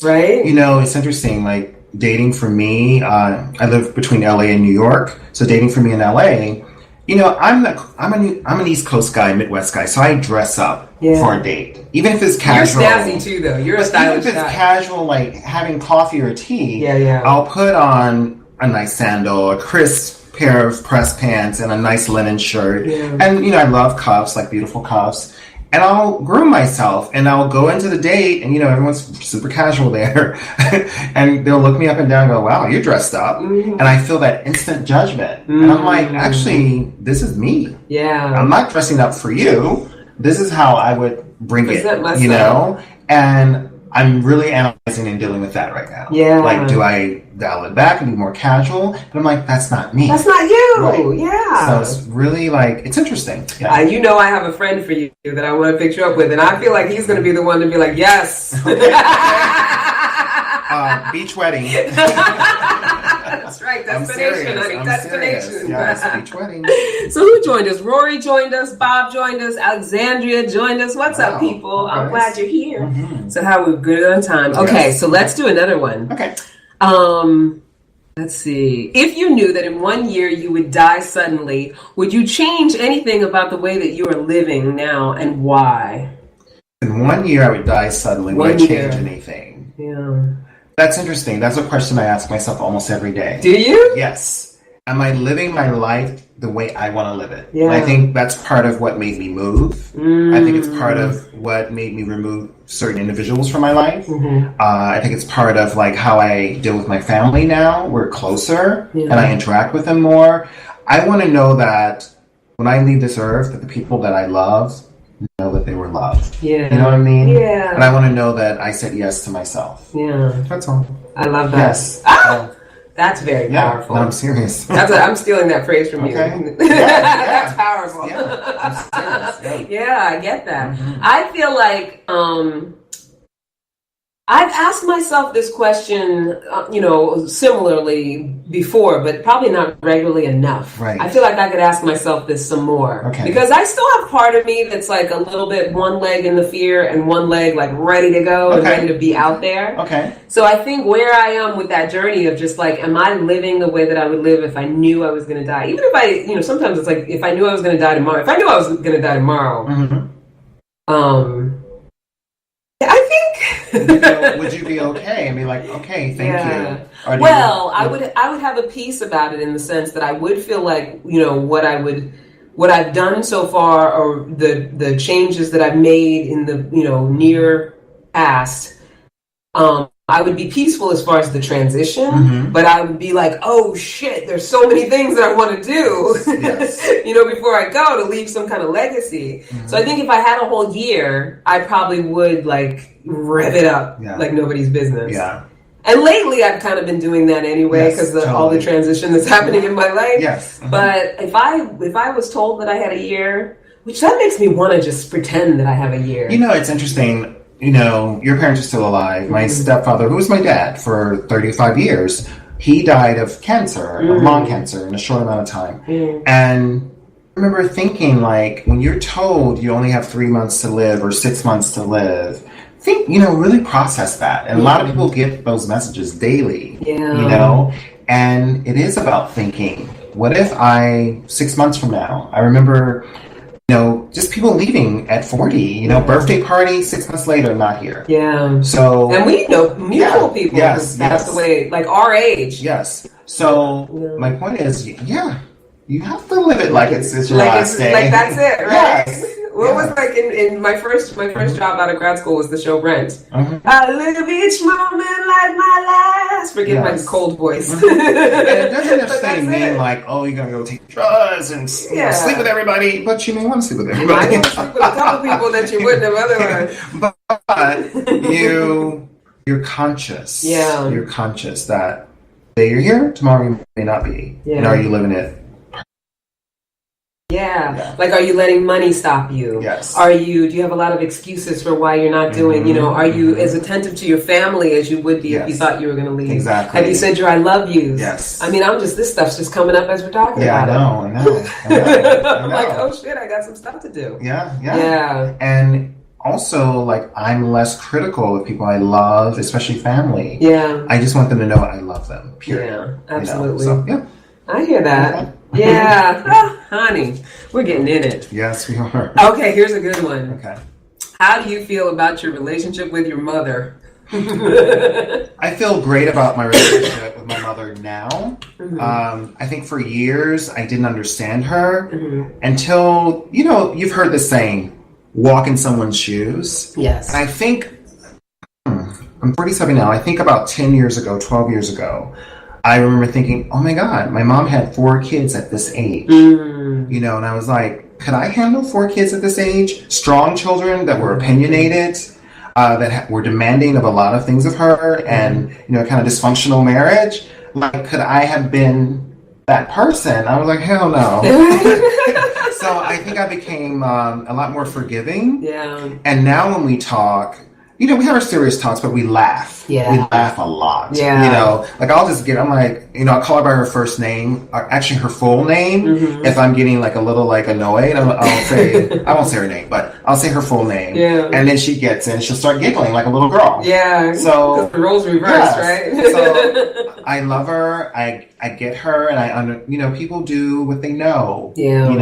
Right?
You know, it's interesting. Like dating for me, I live between LA and New York. So dating for me in LA, you know, I'm an East Coast guy, Midwest guy, so I dress up for a date, even if it's casual.
You're snazzy too, though. You're a stylish guy.
Even if it's casual, like having coffee or tea, I'll put on a nice sandal, a crisp pair of pressed pants, and a nice linen shirt. And you know, I love cuffs, like beautiful cuffs. And I'll groom myself and I'll go into the date and, you know, everyone's super casual there. And they'll look me up and down and go, wow, you're dressed up. And I feel that instant judgment. And I'm like, actually, this is me. I'm not dressing up for you. This is how I would bring it, you know? And I'm really analyzing and dealing with that right now. Like, do I dial it back and be more casual? But I'm like, that's not me.
That's not you.
So it's really like, it's interesting.
You know, I have a friend for you that I want to pick you up with, and I feel like he's going to be the one to be like, yes.
Beach wedding.
That's right. Destination, honey. Destination.
Yes, beach wedding.
So who joined us? Rory joined us. Bob joined us. Alexandria joined us. What's up, people? I'm glad you're here. So how we're good on time. Okay, so let's do another one.
Okay.
Let's see. If you knew that in 1 year you would die suddenly, would you change anything about the way that you are living now, and why?
In 1 year I would die suddenly. Would I change anything? That's interesting. That's a question I ask myself almost every day.
Do you?
Yes. Am I living my life the way I want to live it? And I think that's part of what made me move. I think it's part of what made me remove certain individuals from my life. I think it's part of like how I deal with my family now. We're closer and I interact with them more. I want to know that when I leave this earth, that the people that I love know that they were loved. You know what I mean? And I want to know that I said yes to myself. That's all.
I love that.
Yes.
That's very powerful.
No, I'm serious.
I'm stealing that phrase from you. That's powerful. I get that. I feel like I've asked myself this question, you know, similarly before, but probably not regularly enough. I feel like I could ask myself this some more. Because I still have part of me that's like a little bit one leg in the fear and one leg like ready to go and ready to be out there. So I think where I am with that journey of just like, am I living the way that I would live if I knew I was going to die? Even if I, you know, sometimes it's like, if I knew I was going to die tomorrow, if I knew I was going to die tomorrow, I think
would you be okay and be like, okay, thank you? Or
Well, I would have a peace about it in the sense that I would feel like, what I've done so far, or the changes that I've made in the, near past, I would be peaceful as far as the transition, but I would be like, oh shit, there's so many things that I want to do, before I go, to leave some kind of legacy. So I think if I had a whole year, I probably would like rev it up like nobody's business. Yeah. And lately I've kind of been doing that anyway, because all the transition that's happening in my life. Yes. But if I was told that I had a year, which that makes me want to just pretend that I have a year.
It's interesting. Your parents are still alive. My stepfather, who was my dad for 35 years, he died of cancer, of lung cancer, in a short amount of time. And I remember thinking, like, when you're told you only have 3 months to live or 6 months to live, really process that. And a lot of people get those messages daily, and it is about thinking, what if 6 months from now, I remember, just people leaving at 40, birthday party, 6 months later, not here. Yeah. So. And we know mutual people who passed away, like our age. Yes. So my point is, you have to live it like it's your last day. Like that's it, right? Yes. What was like in my first job out of grad school was the show Rent. I live each moment like my last. Forget my cold voice. And it doesn't necessarily mean like, oh, you're gonna go take drugs and sleep with everybody, but you may want to sleep with everybody. You might want to sleep with a couple people that you wouldn't have otherwise. But you're conscious. Yeah. You're conscious that today you're here, tomorrow you may not be. Yeah. And are you living it? Yeah. Like, are you letting money stop you? Yes. Do you have a lot of excuses for why you're not doing, are you as attentive to your family as you would be if you thought you were going to leave? Exactly. Have you said your I love yous? Yes. I mean, this stuff's just coming up as we're talking about it. I know. I'm like, oh shit, I got some stuff to do. Yeah. And also, like, I'm less critical of people I love, especially family. Yeah. I just want them to know I love them, period. Yeah, absolutely. So, I hear that. Yeah. Oh, honey, we're getting in it. Yes, we are. Okay, here's a good one. Okay. How do you feel about your relationship with your mother? I feel great about my relationship with my mother now. I think for years I didn't understand her until, you've heard the saying, walk in someone's shoes. Yes. And I think, I'm 47 now, I think about 10 years ago, 12 years ago, I remember thinking, oh my God, my mom had 4 kids at this age. And I was like, could I handle 4 kids at this age? Strong children that were opinionated, that were demanding of a lot of things of her, and, kind of dysfunctional marriage. Like, could I have been that person? I was like, hell no. So I think I became a lot more forgiving. Yeah. And now when we talk, we have our serious talks, but we laugh. Yeah. We laugh a lot. Yeah. Like I'll call her by her first name, or actually her full name. If I'm getting like a little like annoyed, I'll say, I won't say her name, but I'll say her full name. Yeah. And then she gets in, she'll start giggling like a little girl. Yeah. So the roles reversed, right? So I love her. I get her, and people do what they know. Yeah.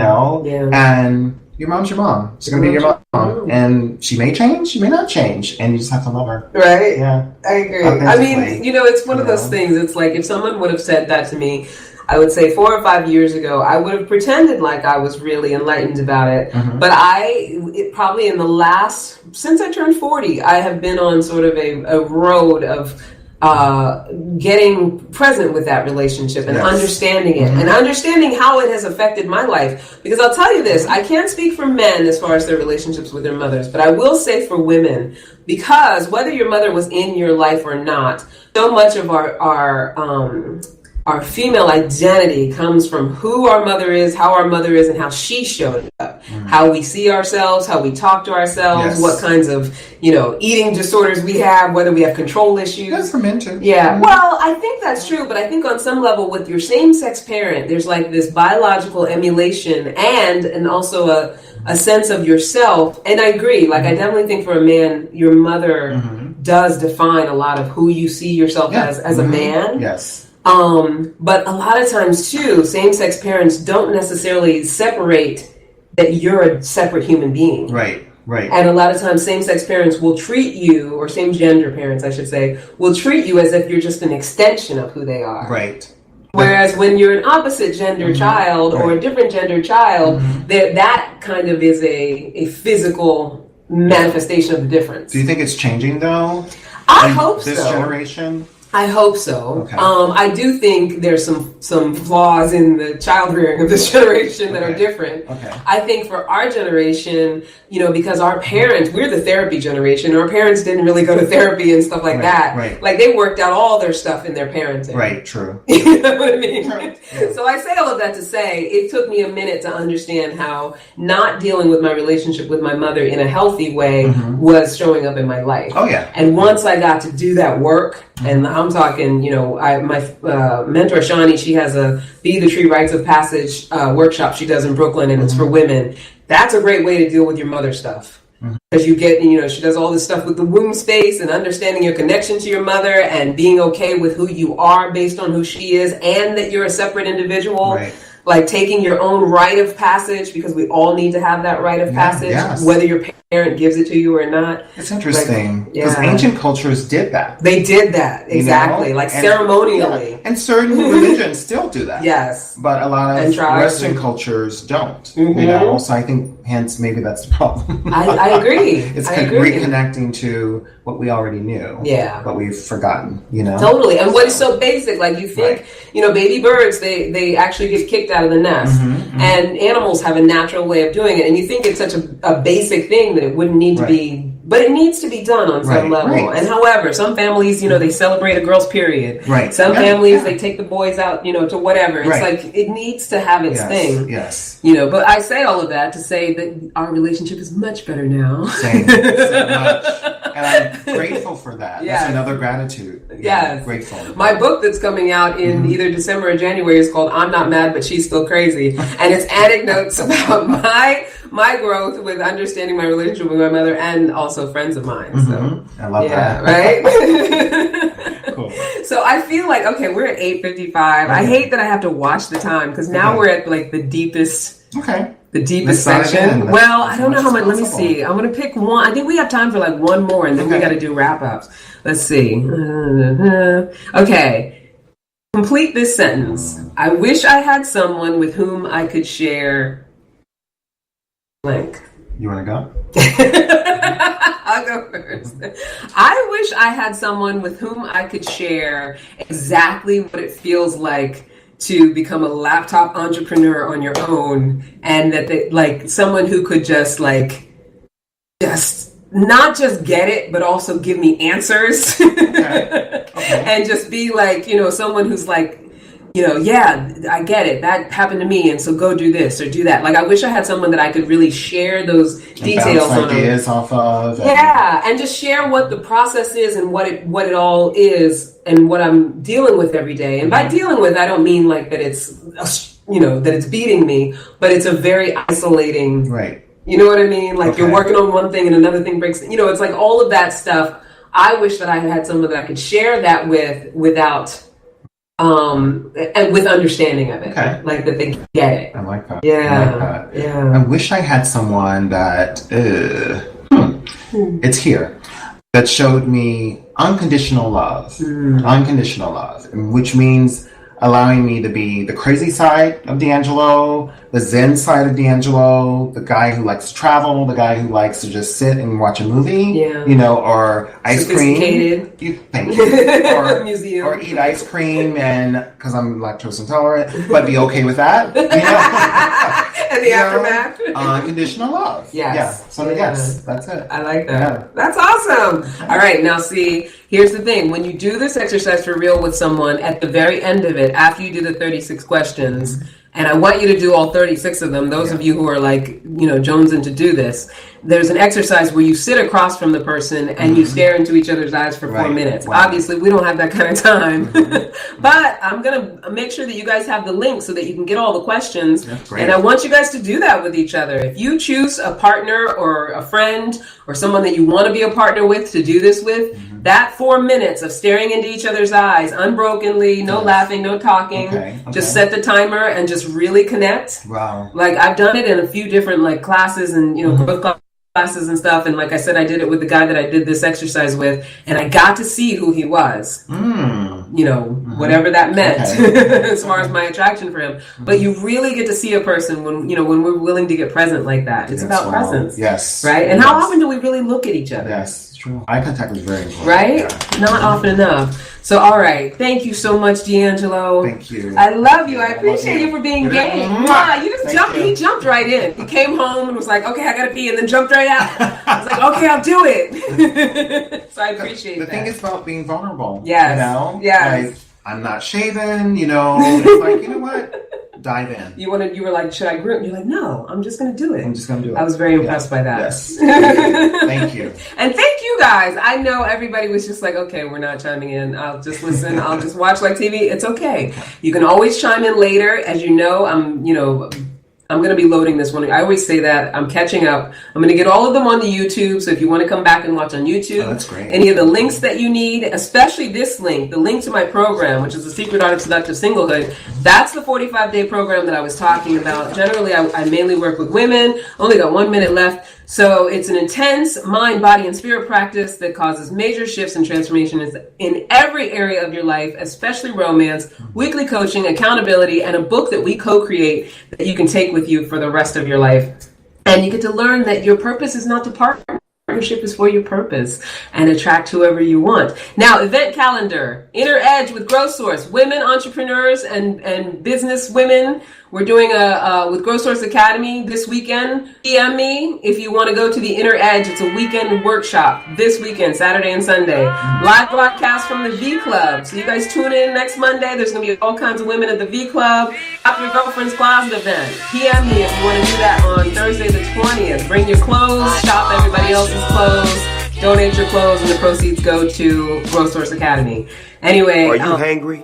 Yeah. And your mom's your mom. She's going to be your mom. And she may change, she may not change. And you just have to love her. Right? Yeah. I agree. I mean, it's one of those things. It's like if someone would have said that to me, I would say 4 or 5 years ago, I would have pretended like I was really enlightened about it. But probably since I turned 40, I have been on sort of a road of getting present with that relationship and understanding it and understanding how it has affected my life. Because I'll tell you this, I can't speak for men as far as their relationships with their mothers, but I will say for women, because whether your mother was in your life or not, so much of our female identity comes from who our mother is, how our mother is, and how she showed up. How we see ourselves, how we talk to ourselves, what kinds of, eating disorders we have, whether we have control issues. That's for men too. Yeah. Well, I think that's true, but I think on some level with your same-sex parent, there's like this biological emulation and also a sense of yourself. And I agree. Like, I definitely think for a man, your mother does define a lot of who you see yourself as a man. Yes. But a lot of times too, same-sex parents don't necessarily separate that you're a separate human being. Right. Right.
And a lot of times same-sex parents will treat you, or same-gender parents, I should say, will treat you as if you're just an extension of who they are.
Right.
Whereas when you're an opposite gender child or a different gender child, that kind of is a physical manifestation of the difference.
Do you think it's changing though?
I hope so.
This generation?
I hope so.
Okay.
I do think there's some flaws in the child rearing of this generation that are different.
Okay.
I think for our generation, because our parents, we're the therapy generation. Our parents didn't really go to therapy and stuff like that.
Right.
Like they worked out all their stuff in their parenting.
Right, true.
You know what I mean?
True. Yeah.
So I say all of that to say it took me a minute to understand how not dealing with my relationship with my mother in a healthy way was showing up in my life.
Oh, yeah.
And once I got to do that work, and I'm talking, my mentor, Shawnee, she has a Be the Tree Rites of Passage workshop she does in Brooklyn, and it's for women. That's a great way to deal with your mother stuff. Because you get, she does all this stuff with the womb space and understanding your connection to your mother and being okay with who you are based on who she is and that you're a separate individual.
Right.
Like taking your own rite of passage, because we all need to have that rite of passage, whether your parent gives it to you or not.
It's interesting because
Like,
ancient cultures did that.
They did that, exactly,
and,
ceremonially.
Yeah. And certain religions still do that.
Yes.
But a lot of Western cultures don't. So I think hence maybe that's the problem.
I agree.
It's
I agree.
reconnecting to what we already knew.
Yeah.
But we've forgotten,
Totally. And what is so basic, like you think, baby birds, they actually get kicked out of the nest. And animals have a natural way of doing it. And you think it's such a basic thing that it wouldn't need to be, but it needs to be done on some level.
Right.
And however, some families, they celebrate a girl's period.
Right.
Some families, they take the boys out, to whatever. It's like, it needs to have its thing.
Yes.
But I say all of that to say that our relationship is much better now.
Same. So much. And I'm grateful for that.
Yes.
That's another gratitude.
Yes.
Grateful.
My book that's coming out in either December or January is called I'm Not Mad, But She's Still Crazy. And it's anecdotes about my growth with understanding my relationship with my mother and also friends of mine. So
I love that.
Right?
Cool.
So I feel like, okay, we're at 8:55. I hate that I have to watch the time because now we're at like the deepest.
Okay.
The deepest section. Well, I don't know how much. Let me see. I'm going to pick one. I think we have time for like one more, and then we got to do wrap ups. Let's see. Okay. Complete this sentence. I wish I had someone with whom I could share. Blank.
You want to go?
I'll go first. I wish I had someone with whom I could share exactly what it feels like to become a laptop entrepreneur on your own, and that they, like someone who could just not just get it, but also give me answers. Okay. And just be like, someone who's like, yeah, I get it. That happened to me, and so go do this or do that. Like, I wish I had someone that I could really share those details on.
Ideas off of.
And just share what the process is and what it all is and what I'm dealing with every day. And by dealing with, I don't mean like that it's that it's beating me, but it's a very isolating.
Right.
You know what I mean? Like you're working on one thing and another thing breaks. It's like all of that stuff. I wish that I had someone that I could share that with without. And with understanding of it, like that they get it.
I like that.
Yeah,
I like that.
Yeah.
I wish I had someone that it's here that showed me unconditional love, which means allowing me to be the crazy side of D'Angelo, the Zen side of D'Angelo, the guy who likes to travel, the guy who likes to just sit and watch a movie, or ice cream. Thank you. Or,
museum.
Or eat ice cream, and because I'm lactose intolerant, but be okay with that.
And the aftermath.
Unconditional love.
Yes.
Yeah. So yes, that's it.
I like that.
Yeah.
That's awesome. All right. Now see, here's the thing. When you do this exercise for real with someone, at the very end of it, after you do the 36 questions, and I want you to do all 36 of them, those of you who are like, jonesing to do this, there's an exercise where you sit across from the person and you stare into each other's eyes for 4 minutes. Wow. Obviously, we don't have that kind of time. But I'm going to make sure that you guys have the link so that you can get all the questions. And I want you guys to do that with each other. If you choose a partner or a friend or someone that you want to be a partner with to do this with, that 4 minutes of staring into each other's eyes unbrokenly, no laughing, no talking, just set the timer and just really connect.
Wow.
Like I've done it in a few different classes and growth classes and stuff, and like I said, I did it with the guy that I did this exercise with, and I got to see who he was. You know, whatever that meant as far as my attraction for him. But you really get to see a person when, you know, when we're willing to get present like that. It's about presence.
Yes.
Right? And how often do we really look at each other?
Yes, true. Eye contact is very important.
Right?
Yeah.
Not often enough. So, all right. Thank you so much, D'Angelo.
Thank you.
I love you. I appreciate you for being game. You just jumped.
You.
He jumped right in. He came home and was like, okay, I got to pee, and then jumped right out. I was like, okay, I'll do it. So I appreciate that.
The thing is about being vulnerable.
Yes.
You know?
Yes.
Like, I'm not shaven, you know. It's like, you know what? Dive in.
You were like, should I groom? You're like, no, I'm just going to do it.
I'm just going to do it.
I was very impressed by that.
Yes. Thank you.
And thank you guys. I know everybody was just like, okay, we're not chiming in. I'll just listen. I'll just watch like TV. It's okay. You can always chime in later. As you know, I'm going to be loading this one. I always say that. I'm catching up. I'm going to get all of them on the YouTube. So if you want to come back and watch on YouTube,
that's great.
Any of the links that you need, especially this link, the link to my program, which is the Secret Art of Seductive Singlehood, that's the 45-day program that I was talking about. Generally, I mainly work with women. Only got 1 minute left. So it's an intense mind, body, and spirit practice that causes major shifts and transformations in every area of your life, especially romance, weekly coaching, accountability, and a book that we co-create that you can take with you for the rest of your life. And you get to learn that your purpose is not to partner. Partnership is for your purpose, and attract whoever you want. Now, event calendar, Inner Edge with Growth Source, women entrepreneurs and business women. We're doing with Growth Source Academy this weekend. DM me if you want to go to the Inner Edge. It's a weekend workshop this weekend, Saturday and Sunday. Live broadcast from the V Club. So you guys tune in next Monday. There's going to be all kinds of women at the V Club. After your girlfriend's closet event. PM me if you want to do that on Thursday the 20th. Bring your clothes, shop everybody else's clothes, donate your clothes, and the proceeds go to Growth Source Academy. Anyway.
Are you hangry?